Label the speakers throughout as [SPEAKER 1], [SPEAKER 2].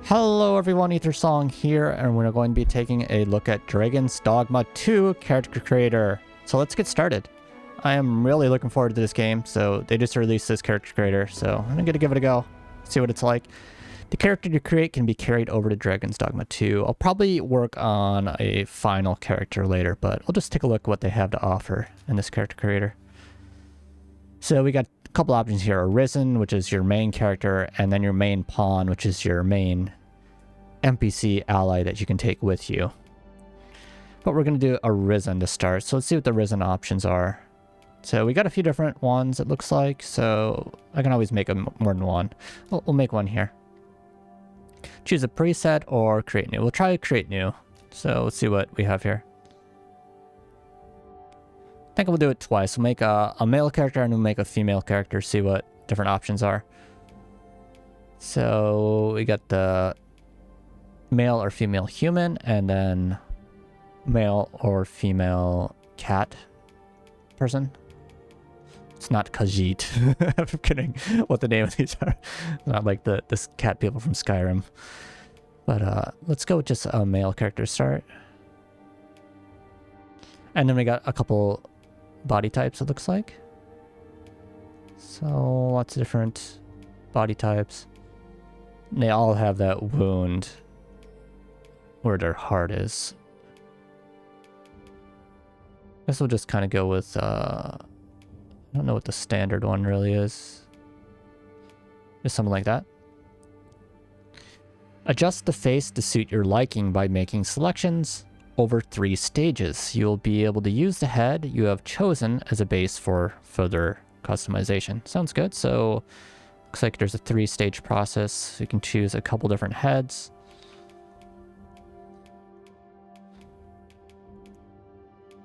[SPEAKER 1] Hello everyone, Ethersong here, and we're going to be taking a look at Dragon's Dogma 2 character creator. So let's get started. I am really looking forward to this game. So they just released this character creator, so I'm gonna give it a go, see what it's like. The character you create can be carried over to Dragon's Dogma 2. I'll probably work on a final character later, but we'll just take a look at what they have to offer in this character creator. So we got a couple options here: Arisen, which is your main character, and then your main pawn, which is your main NPC ally that you can take with you. But we're going to do Arisen to start, so let's see what the Arisen options are. So we got a few different ones, it looks like, so I can always make more than one. We'll make one here. Choose a preset or create new. We'll try create new. So let's see what we have here. I think we'll do it twice. We'll make a male character and we'll make a female character, see what different options are. So we got the male or female human, and then male or female cat person. It's not Khajiit. I'm kidding what the name of these are. Not like this cat people from Skyrim. But let's go with just a male character start. And then we got a couple body types, it looks like. So lots of different body types. And they all have that wound where their heart is. I guess we'll just kind of go with I don't know what the standard one really is. Just something like that. Adjust the face to suit your liking by making selections over 3 stages. You'll be able to use the head you have chosen as a base for further customization. Sounds good. So looks like there's a 3-stage process. You can choose a couple different heads.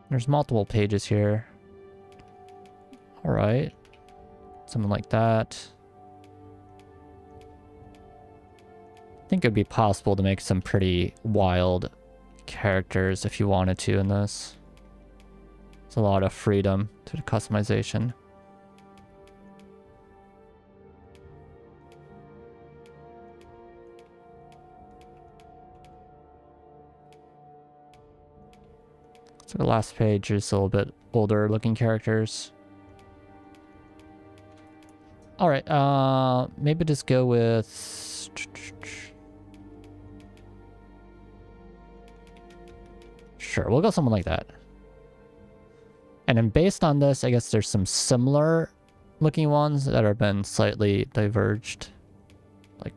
[SPEAKER 1] There's multiple pages here. All right, something like that. I think it'd be possible to make some pretty wild characters if you wanted to in this. There's a lot of freedom to the customization. So the last page is a little bit older looking characters. All right, maybe just go with sure, we'll go something like that. And then based on this, I guess there's some similar looking ones that have been slightly diverged. Like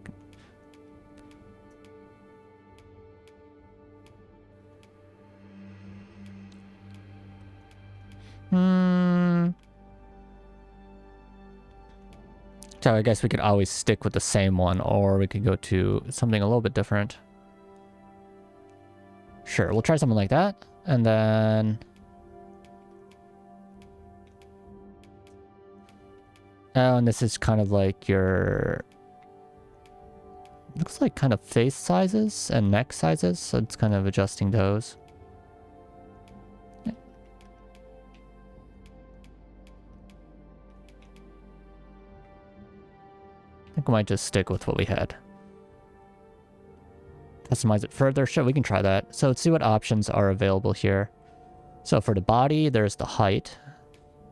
[SPEAKER 1] so I guess we could always stick with the same one, or we could go to something a little bit different. Sure, we'll try something like that. And then oh, and this is kind of like your, looks like kind of face sizes and neck sizes, so it's kind of adjusting those. I think we might just stick with what we had. Customize it further. Sure, we can try that. So let's see what options are available here. So for the body, there's the height.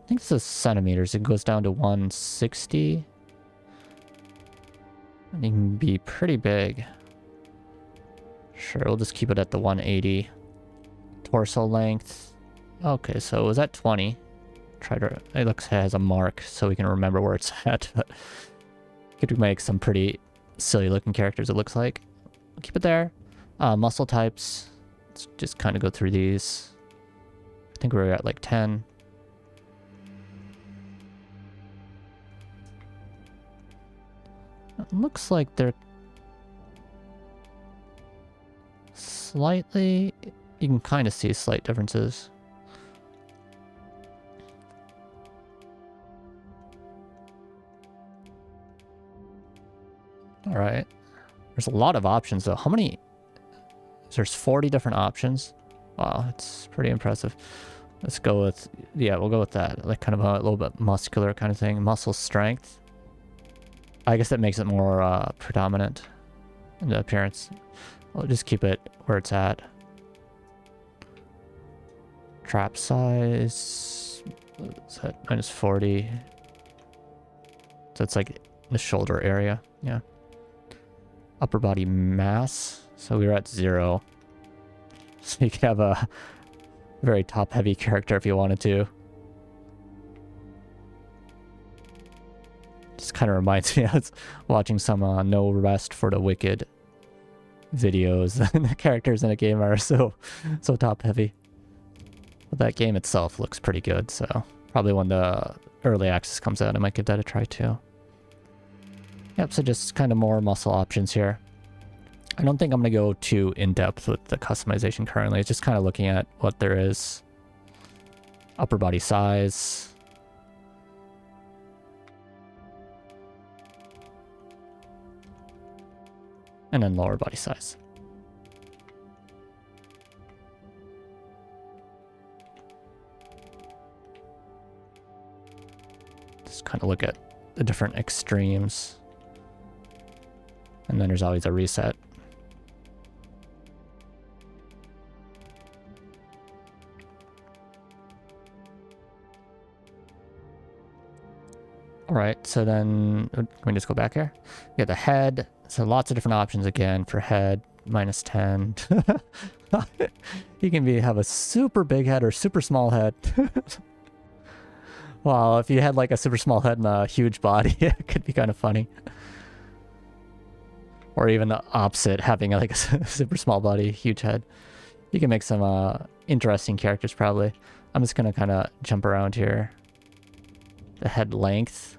[SPEAKER 1] I think this is centimeters. It goes down to 160. And it can be pretty big. Sure, we'll just keep it at the 180. Torso length. Okay, so it was at 20. Try to, it looks like it has a mark so we can remember where it's at. But could make some pretty silly looking characters, it looks like. We'll keep it there. Muscle types. Let's just kind of go through these. I think we're at like 10. It looks like they're slightly, you can kind of see slight differences. All right, there's a lot of options though. How many? There's 40 different options. Wow, it's pretty impressive. Let's go with, yeah, we'll go with that. Like kind of a little bit muscular kind of thing. Muscle strength. I guess that makes it more predominant. in the appearance. I'll just keep it where it's at. Trap size, what's that, -40. So it's like the shoulder area, yeah. Upper body mass, so we were at 0. So you could have a very top-heavy character if you wanted to. Just kind of reminds me of watching some No Rest for the Wicked videos. And the characters in a game are so top-heavy. But that game itself looks pretty good, so probably when the early access comes out, I might give that a try too. Yep, so just kind of more muscle options here. I don't think I'm going to go too in-depth with the customization currently. It's just kind of looking at what there is. Upper body size. And then lower body size. Just kind of look at the different extremes. And then there's always a reset. All right, so then can we just go back here? We got the head. So lots of different options again for head, -10. You can have a super big head or super small head. Wow, if you had like a super small head and a huge body, it could be kind of funny. Or even the opposite, having like a super small body, huge head. You can make some interesting characters probably. I'm just gonna kind of jump around here. The head length.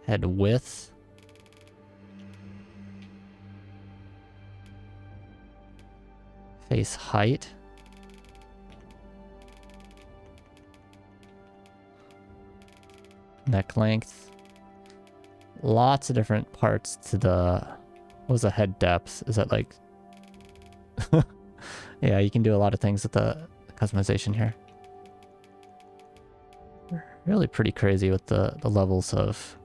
[SPEAKER 1] Head width. Face height. Neck length. Lots of different parts to the... What was the head depth? Is that like... Yeah, you can do a lot of things with the customization here. Really pretty crazy with the levels of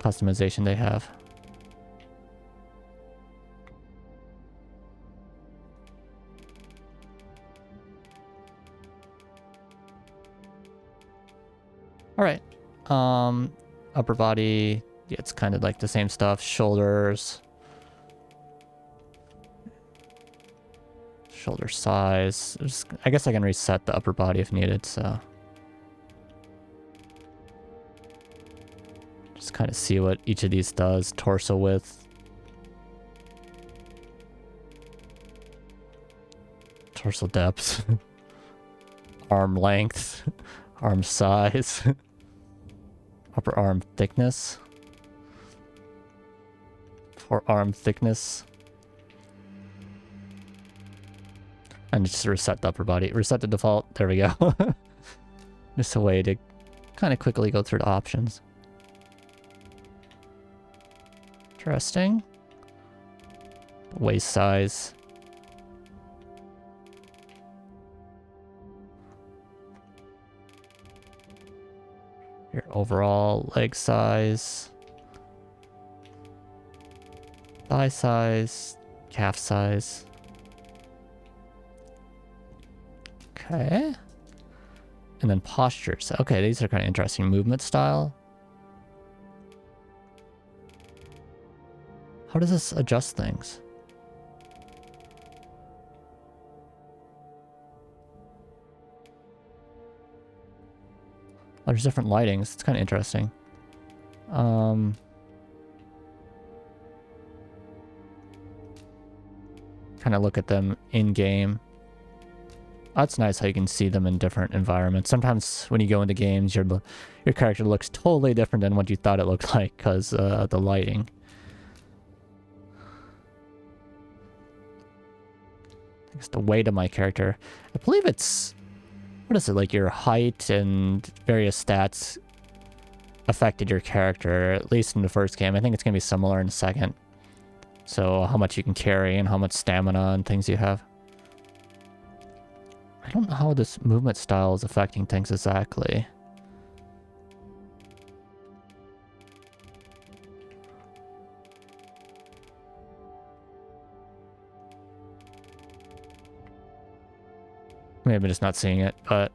[SPEAKER 1] customization they have. All right. Upper body, yeah, it's kind of like the same stuff. Shoulders. Shoulder size. I guess I can reset the upper body if needed, so. Just kind of see what each of these does. Torso width. Torso depth. Arm length. Arm size. Upper arm thickness. Forearm thickness. And just reset the upper body. Reset the default. There we go. Just a way to kind of quickly go through the options. Interesting. Waist size. Your overall leg size. Thigh size. Calf size. Okay. And then postures. Okay, these are kind of interesting. Movement style. How does this adjust things? Oh, there's different lightings. It's kind of interesting. Kind of look at them in game. That's nice how you can see them in different environments. Sometimes when you go into games, your character looks totally different than what you thought it looked like because the lighting. I guess the weight of my character. I believe it's... What is it? Like your height and various stats affected your character, at least in the first game. I think it's going to be similar in the second. So how much you can carry and how much stamina and things you have. I don't know how this movement style is affecting things exactly. Maybe I'm just not seeing it, but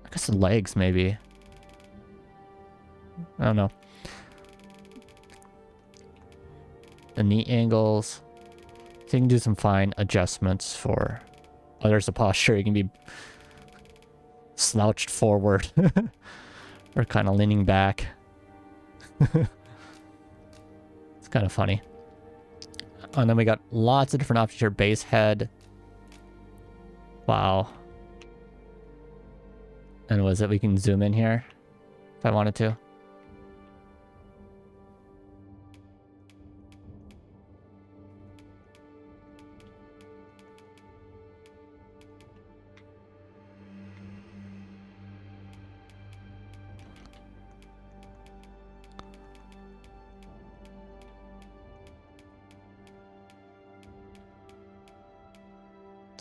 [SPEAKER 1] I guess the legs maybe. I don't know. The knee angles. So you can do some fine adjustments for... Oh, there's the posture. You can be slouched forward or kind of leaning back. It's kind of funny. And then we got lots of different options here. Base head. Wow. And was it we can zoom in here if I wanted to?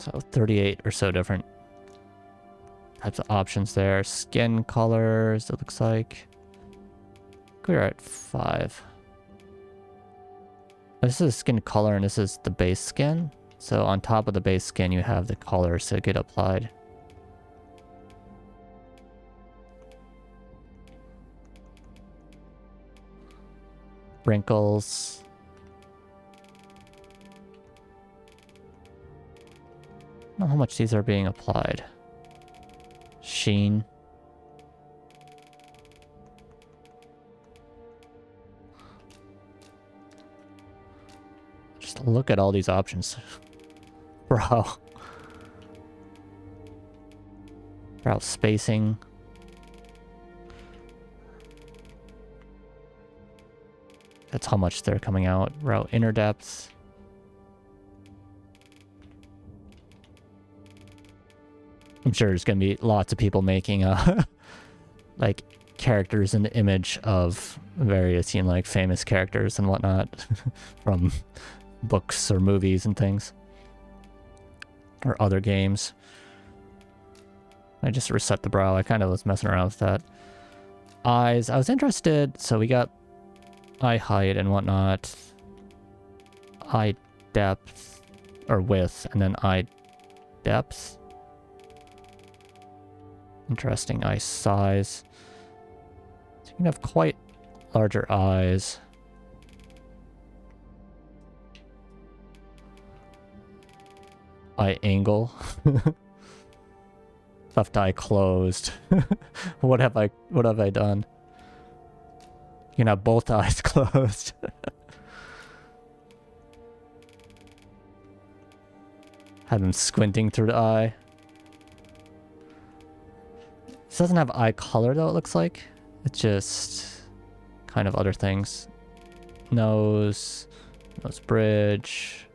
[SPEAKER 1] So 38 or so different types of options there. Skin colors, it looks like. We're at 5. This is skin color and this is the base skin. So on top of the base skin, you have the colors that get applied. Wrinkles. I don't know how much these are being applied. Sheen. Just look at all these options. Brow. Brow spacing. That's how much they're coming out. Brow inner depth. I'm sure there's going to be lots of people making like characters in the image of various, you know, like famous characters and whatnot from books or movies and things or other games. I just reset the brow. I kind of was messing around with that. Eyes. I was interested. So we got eye height and whatnot. Eye depth or width and then eye depth. Interesting eye size. So you can have quite larger eyes. Eye angle. Left eye closed. What have I done? You can have both eyes closed. Have them squinting through the eye. This doesn't have eye color though, it looks like. It's just kind of other things. Nose bridge,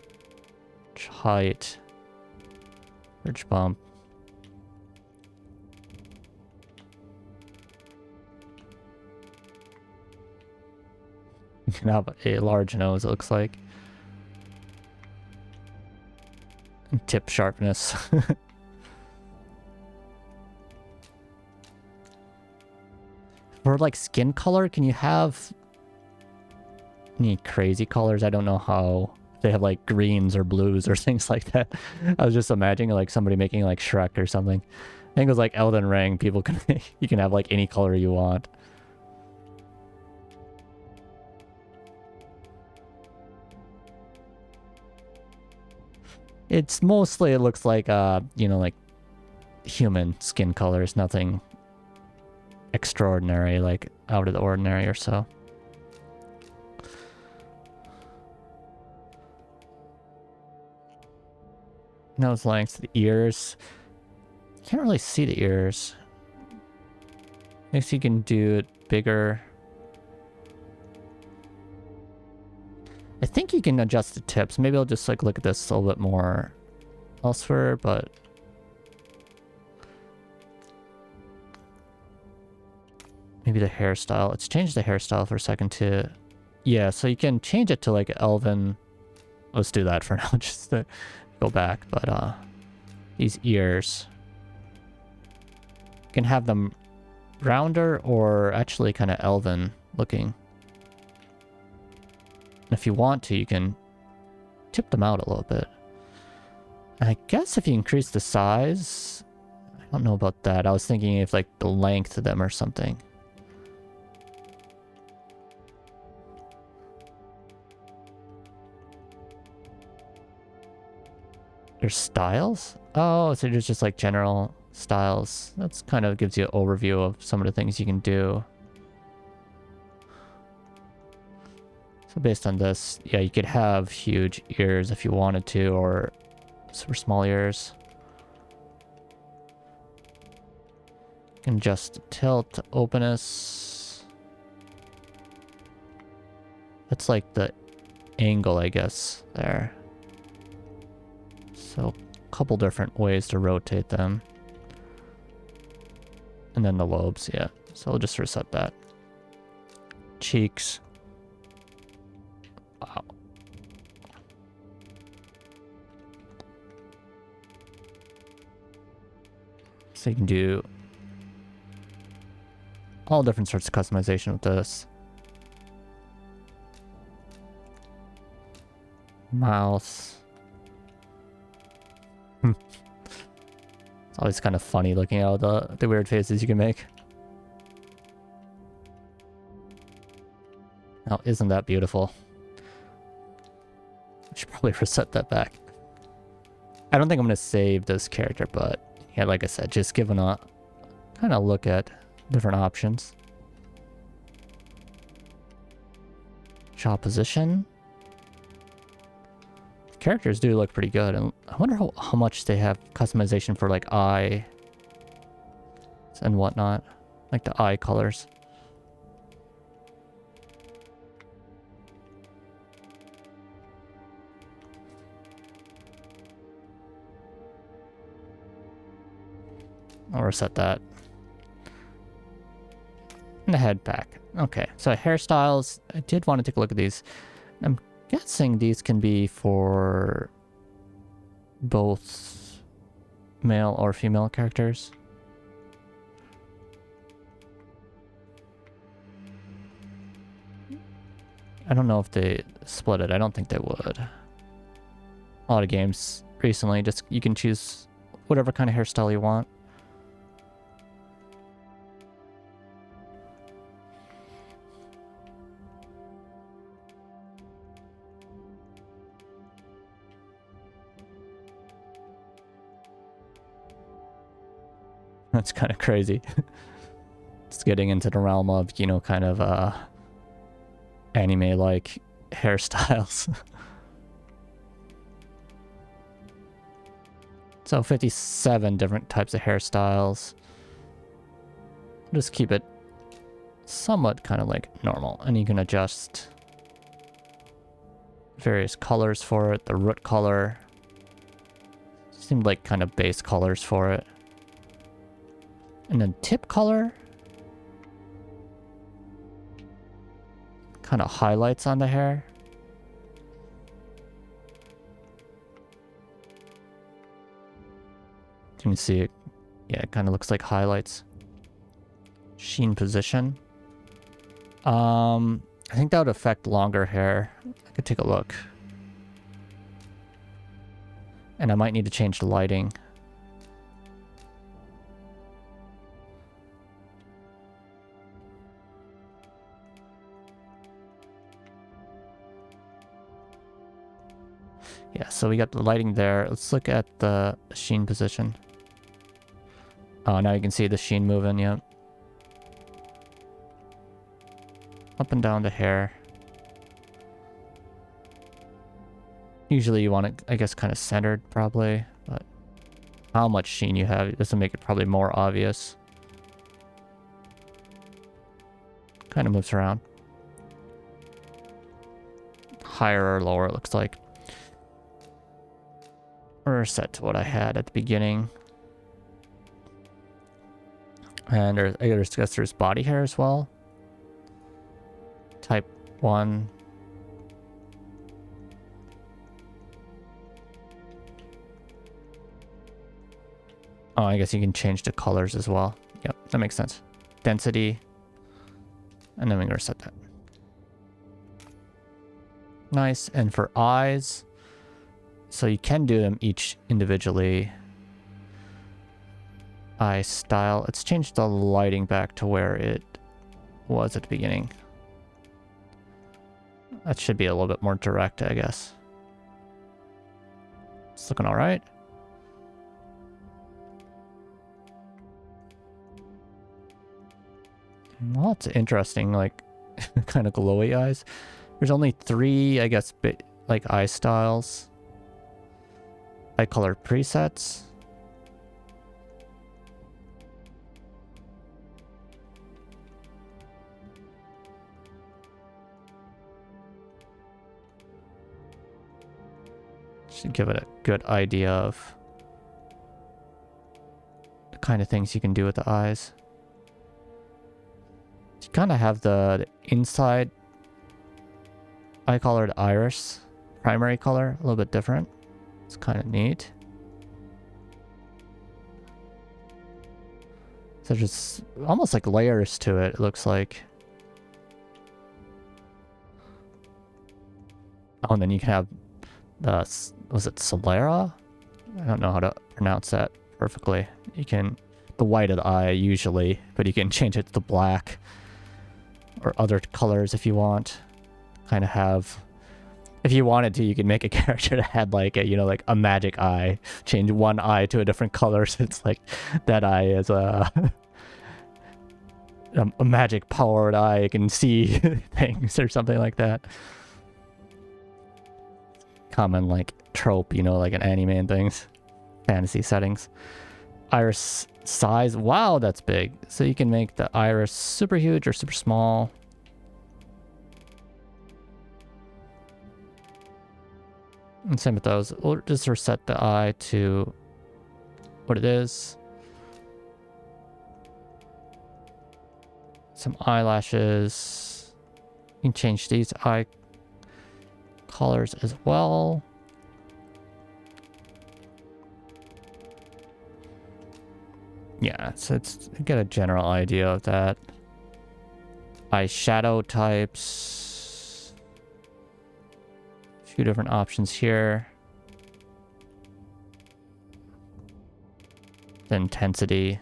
[SPEAKER 1] height, bridge bump. You can have a large nose, it looks like. And tip sharpness. For like skin color, can you have any crazy colors? I don't know how they have like greens or blues or things like that. I was just imagining like somebody making like Shrek or something. I think it was like Elden Ring. People can you can have like any color you want. It's mostly, it looks like you know, like human skin colors, nothing extraordinary, like out of the ordinary or so. Nose length, the ears. Can't really see the ears. I guess you can do it bigger. I think you can adjust the tips. Maybe I'll just like look at this a little bit more elsewhere, but maybe the hairstyle. Let's change the hairstyle for a second to... Yeah, so you can change it to like elven. Let's do that for now, just to go back. But these ears. You can have them rounder or actually kind of elven looking. And if you want to, you can tip them out a little bit. I guess if you increase the size, I don't know about that. I was thinking of like the length of them or something. There's styles? Oh, so there's just like general styles. That's kind of gives you an overview of some of the things you can do. So based on this, yeah, you could have huge ears if you wanted to, or super small ears. You can adjust tilt, openness. That's like the angle, I guess, there. So a couple different ways to rotate them. And then the lobes, yeah. So I'll just reset that. Cheeks. Wow. So you can do all different sorts of customization with this. Mouth. It's always kind of funny looking at all the weird faces you can make. Now, isn't that beautiful? I should probably reset that back. I don't think I'm going to save this character, but yeah, like I said, just giving a kind of look at different options. Jaw position. Characters do look pretty good, and I wonder how much they have customization for like eye and whatnot, like the eye colors. I'll reset that. And the head back. Okay, so hairstyles. I did want to take a look at these. I'm guessing these can be for both male or female characters. I don't know if they split it. I don't think they would. A lot of games recently, just you can choose whatever kind of hairstyle you want. That's kind of crazy. It's getting into the realm of, you know, kind of anime-like hairstyles. So 57 different types of hairstyles. Just keep it somewhat kind of like normal. And you can adjust various colors for it. The root color. Seemed like kind of base colors for it. And then tip color. Kind of highlights on the hair. You can see it. Yeah, it kind of looks like highlights. Sheen position. I think that would affect longer hair. I could take a look. And I might need to change the lighting. Yeah, so we got the lighting there. Let's look at the sheen position. Oh, now you can see the sheen moving, yeah. Up and down the hair. Usually you want it, I guess, kind of centered, probably. But how much sheen you have, this will make it probably more obvious. Kind of moves around. Higher or lower, it looks like. Or set to what I had at the beginning. And I guess there's body hair as well. Type 1. Oh, I guess you can change the colors as well. Yep, that makes sense. Density. And then we can reset that. Nice. And for eyes, So you can do them each individually. Eye style. Let's change the lighting back to where it was at the beginning. That should be a little bit more direct, I guess. It's looking all right. Well, that's interesting, like kind of glowy eyes. There's only 3, I guess, like eye styles. Eye color presets. Should give it a good idea of the kind of things you can do with the eyes. You kind of have the inside eye colored iris, primary color, a little bit different. It's kind of neat. So just almost like layers to it, it looks like. Oh, and then you can have the, was it Solera? I don't know how to pronounce that perfectly. You can, the white of the eye usually, but you can change it to black or other colors if you want. Kind of have, if you wanted to, you could make a character that had like a, you know, like a magic eye. Change one eye to a different color, so it's like that eye is a magic powered eye. It can see things or something like that. Common like trope, you know, like an anime and things, fantasy settings. Iris size, wow, that's big. So you can make the iris super huge or super small. And same with those. We'll just reset the eye to what it is. Some eyelashes. You can change these eye colors as well. Yeah, so it's get a general idea of that. Eyeshadow types. A few different options here. The intensity.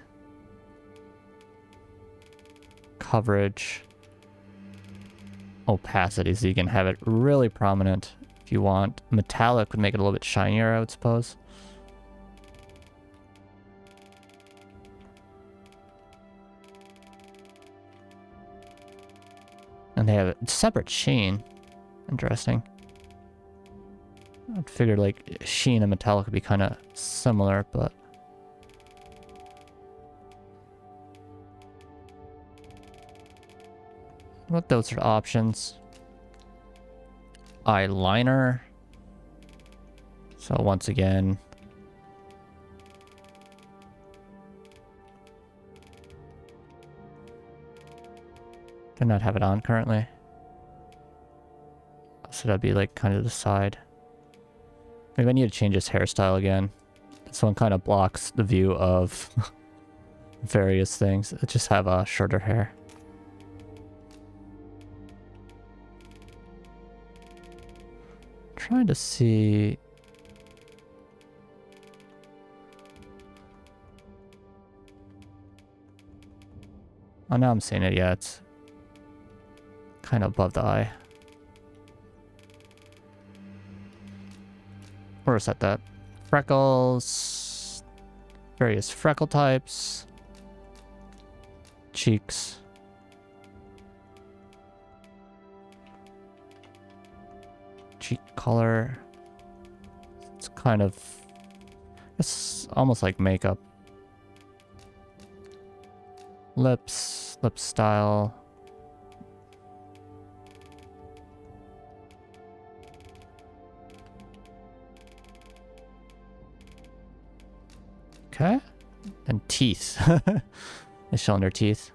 [SPEAKER 1] Coverage. Opacity, so you can have it really prominent if you want. Metallic would make it a little bit shinier, I would suppose. And they have a separate sheen. Interesting. I'd figure like sheen and metallic would be kind of similar, but what those are the options. Eyeliner. So once again, do not have it on currently. So that'd be like kind of the side. Maybe I need to change this hairstyle again. This one kind of blocks the view of various things. I just have a shorter hair. Trying to see. Oh, now I'm seeing it. Yeah, it's kind of above the eye. Or set that. Freckles. Various freckle types. Cheeks. Cheek color. It's kind of, it's almost like makeup. Lips, lip style. Okay. And teeth. They're showing their teeth.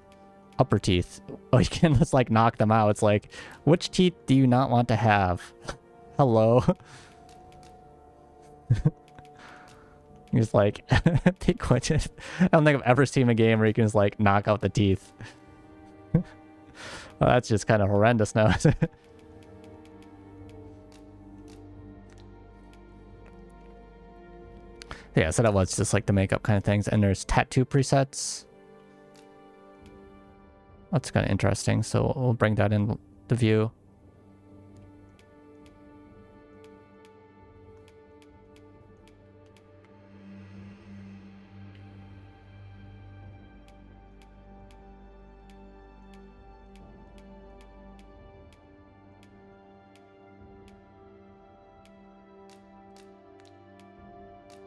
[SPEAKER 1] Upper teeth. Oh, you can just like knock them out. It's like, which teeth do you not want to have? Hello. He's like, take what? I don't think I've ever seen a game where you can just like knock out the teeth. Well, that's just kind of horrendous now. Yeah, so that was just like the makeup kind of things. And there's tattoo presets. That's kind of interesting. So we'll bring that in the view.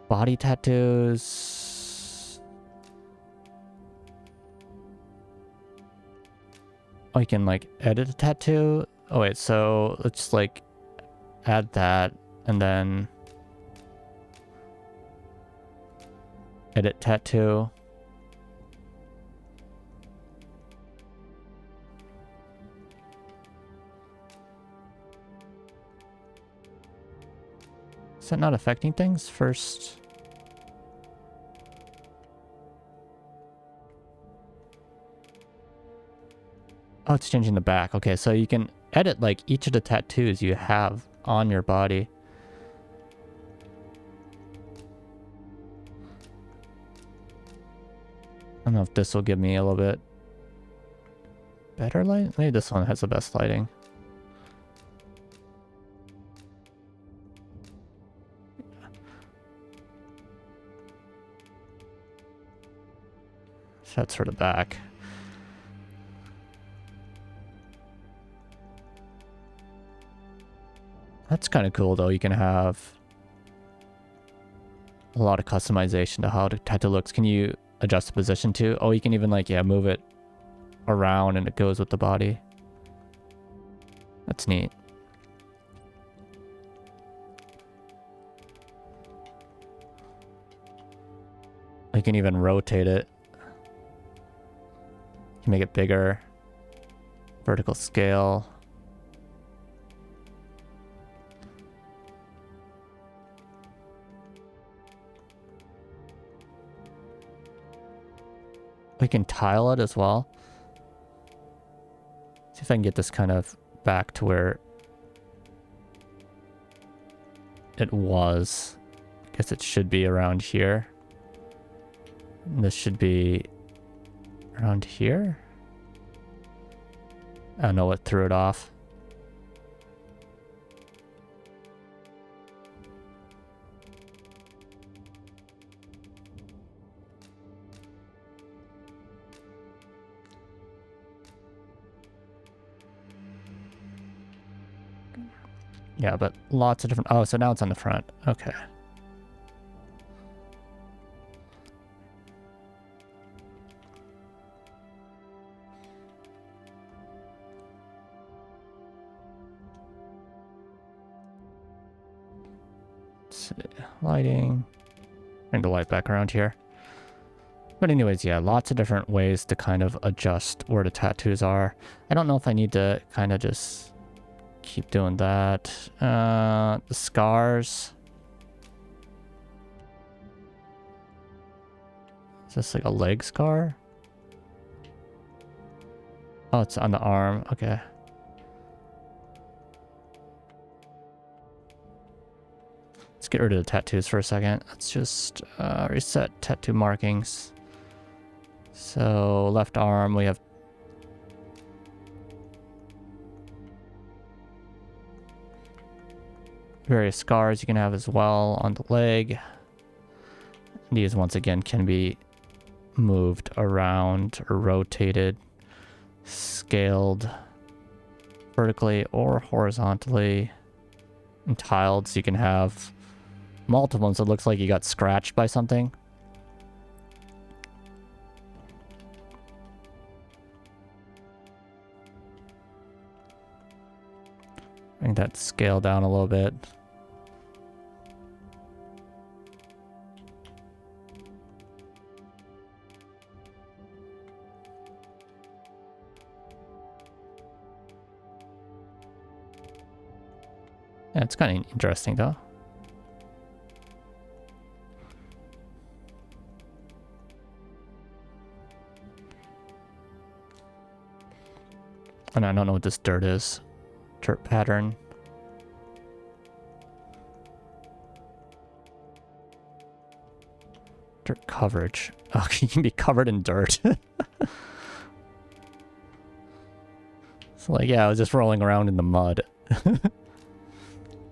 [SPEAKER 1] Body tattoos. Oh, you can like edit a tattoo. Oh wait, so let's like add that and then edit tattoo. Is that not affecting things first? Oh, it's changing the back. Okay, so you can edit like each of the tattoos you have on your body. I don't know if this will give me a little bit better light. Maybe this one has the best lighting. So that's for the back. That's kind of cool though. You can have a lot of customization to how the tattoo looks. Can you adjust the position too? Oh, you can even like, yeah, move it around and it goes with the body. That's neat. You can even rotate it. You can make it bigger. Vertical scale. We can tile it as well. See if I can get this kind of back to where it was. I guess it should be around here. And this should be around here. I don't know what threw it off. Yeah, but lots of different... Oh, so now it's on the front. Okay. Let's see. Lighting. Bring the light back around here. But anyways, yeah, lots of different ways to kind of adjust where the tattoos are. I don't know if I need to kind of just keep doing that. The scars. Is this like a leg scar? Oh, it's on the arm. Okay. Let's get rid of the tattoos for a second. Let's just reset tattoo markings. So left arm, we have various scars you can have as well on the leg. These once again can be moved around or rotated, scaled vertically or horizontally, and tiled, so you can have multiple ones. It looks like you got scratched by something. Bring that scale down a little bit. Yeah, it's kind of interesting though. And I don't know what this dirt is. Dirt pattern. Dirt coverage. Oh, you can be covered in dirt. So like, yeah, I was just rolling around in the mud.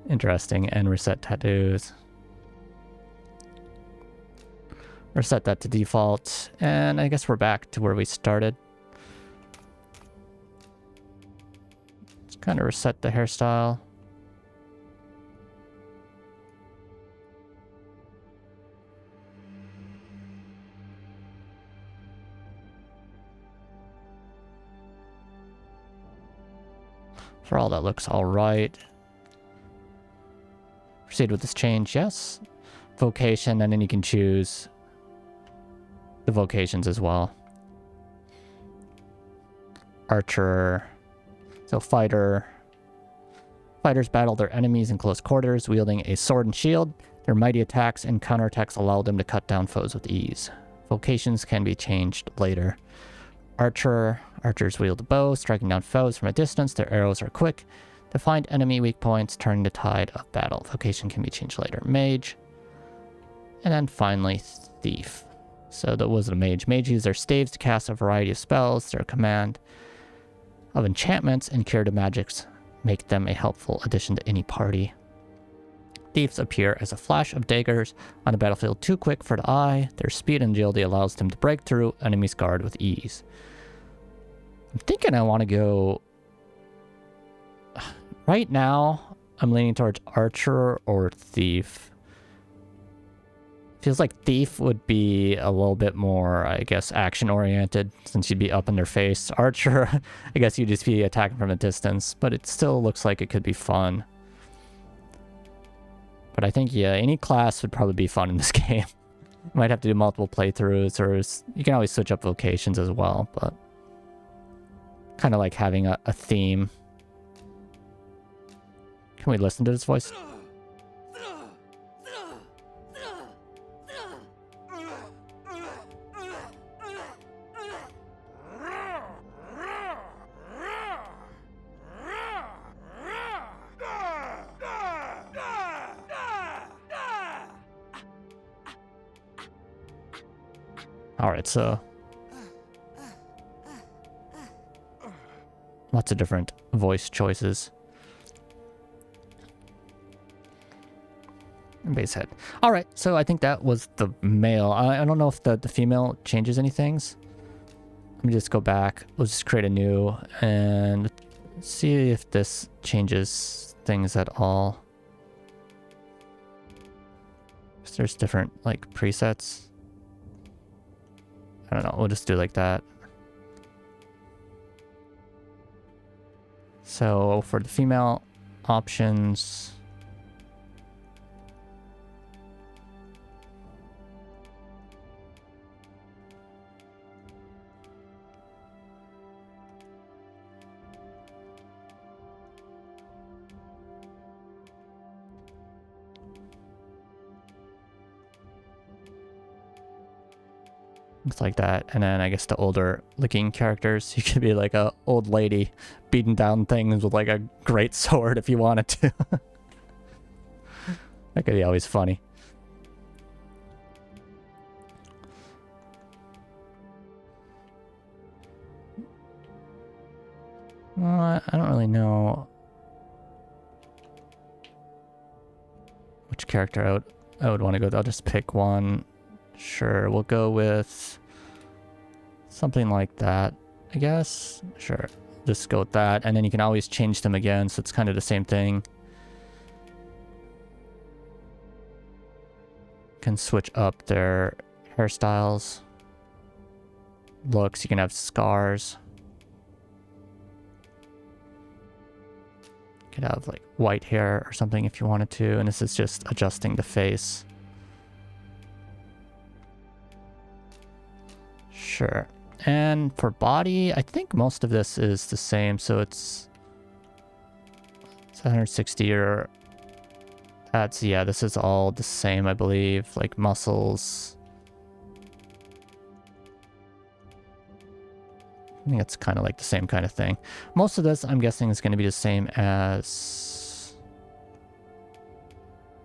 [SPEAKER 1] Interesting. And reset tattoos. Reset that to default. And I guess we're back to where we started. Let's kind of reset the hairstyle. For all that looks all right. Proceed with this change, yes. Vocation, and then you can choose the vocations as well. Archer. So fighter. Fighters battle their enemies in close quarters, wielding a sword and shield. Their mighty attacks and counterattacks allow them to cut down foes with ease. Vocations can be changed later. Archer. Archers wield a bow, striking down foes from a distance. Their arrows are quick to find enemy weak points, turning the tide of battle. Vocation can be changed later. Mage. And then finally, Thief. So that was a mage. Mage use their staves to cast a variety of spells. Their command of enchantments and curative magics make them a helpful addition to any party. Thieves appear as a flash of daggers on the battlefield, too quick for the eye. Their speed and agility allows them to break through enemies' guard with ease. I'm thinking I want to go... Right now, I'm leaning towards Archer or Thief. Feels like Thief would be a little bit more, I guess, action-oriented, since you'd be up in their face. Archer, I guess you'd just be attacking from a distance, but it still looks like it could be fun. But I think, yeah, any class would probably be fun in this game. You might have to do multiple playthroughs, or you can always switch up vocations as well, but kind of like having a theme. Can we listen to this voice? Alright, so lots of different voice choices. And bass head. Alright, so I think that was the male. I don't know if the female changes anything. Let me just go back. We'll just create a new and see if this changes things at all. There's different like presets. I don't know, we'll just do like that. So for the female options, looks like that. And then I guess the older looking characters, you could be like a old lady beating down things with like a great sword if you wanted to. That could be always funny. I don't really know which character I would want to go with. I'll just pick one. Sure, we'll go with something like that, I guess. Sure, just go with that. And then you can always change them again, so it's kind of the same thing. Can switch up their hairstyles, looks. You can have scars. You could have like white hair or something if you wanted to, and this is just adjusting the face. Sure. And for body, I think most of this is the same. So it's 160 or that's, yeah, this is all the same, I believe. Like muscles. I think it's kind of like the same kind of thing. Most of this, I'm guessing, is going to be the same as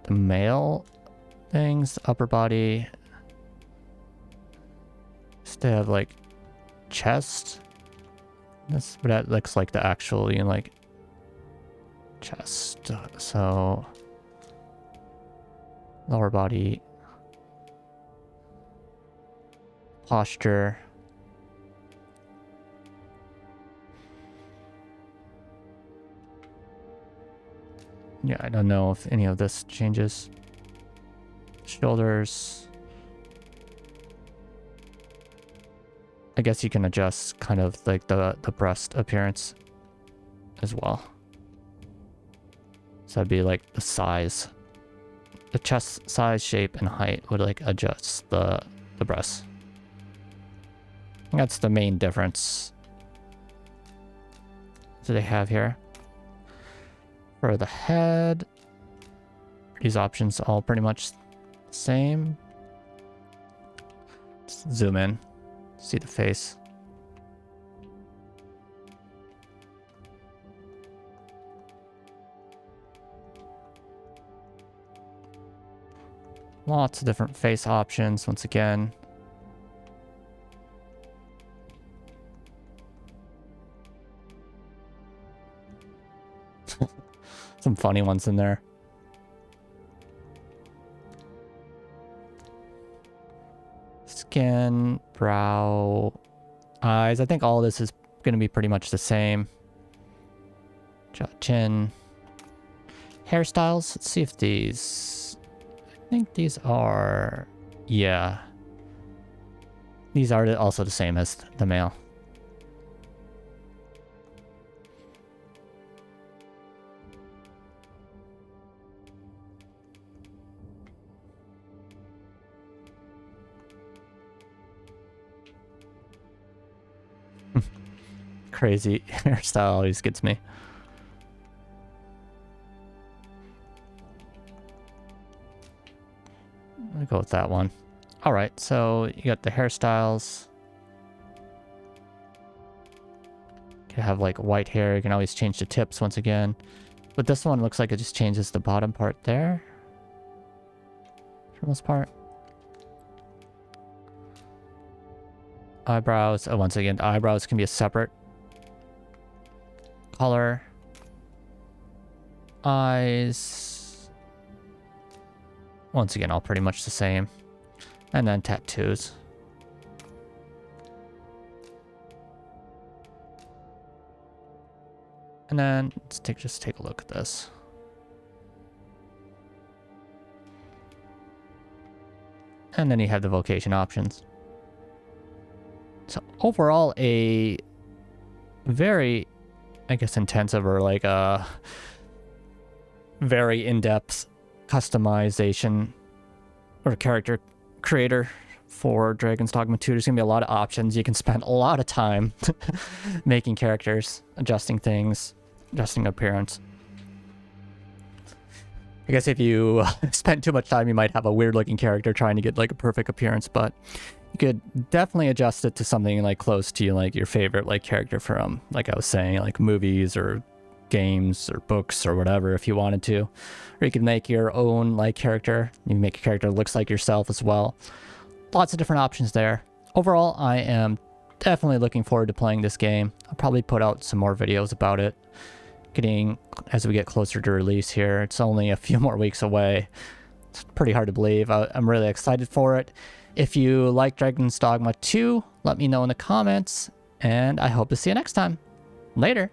[SPEAKER 1] the male things. Upper body. they have like chest. That's what that looks like the actual, you know, like chest. So lower body, posture. Yeah, I don't know if any of this changes. Shoulders. I guess you can adjust kind of like the breast appearance as well. So that'd be like the size. The chest size, shape, and height would like adjust the breast. That's the main difference that they have here. For the head, these options all pretty much the same. Let's zoom in, see the face. Lots of different face options once again. Some funny ones in there. Skin, brow, eyes. I think all of this is going to be pretty much the same. Jaw, chin. Hairstyles. Let's see if these... I think these are... Yeah. These are also the same as the male. Crazy hairstyle always gets me. I'll go with that one. All right, so you got the hairstyles. You can have like white hair. You can always change the tips once again. But this one looks like it just changes the bottom part there. For the most part. Eyebrows. Oh, once again, the eyebrows can be a separate color. Eyes. Once again, all pretty much the same. And then tattoos. And then let's just take a look at this. And then you have the vocation options. So overall, a very, I guess, intensive or like a very in-depth customization or character creator for Dragon's Dogma 2. There's going to be a lot of options. You can spend a lot of time making characters, adjusting things, adjusting appearance. I guess if you spend too much time, you might have a weird looking character trying to get like a perfect appearance, but you could definitely adjust it to something like close to like your favorite like character from, like I was saying, like movies or games or books or whatever if you wanted to. Or you could make your own like character. You can make a character that looks like yourself as well. Lots of different options there. Overall, I am definitely looking forward to playing this game. I'll probably put out some more videos about it. As we get closer to release here, it's only a few more weeks away. It's pretty hard to believe. I'm really excited for it. If you like Dragon's Dogma 2, let me know in the comments, and I hope to see you next time. Later.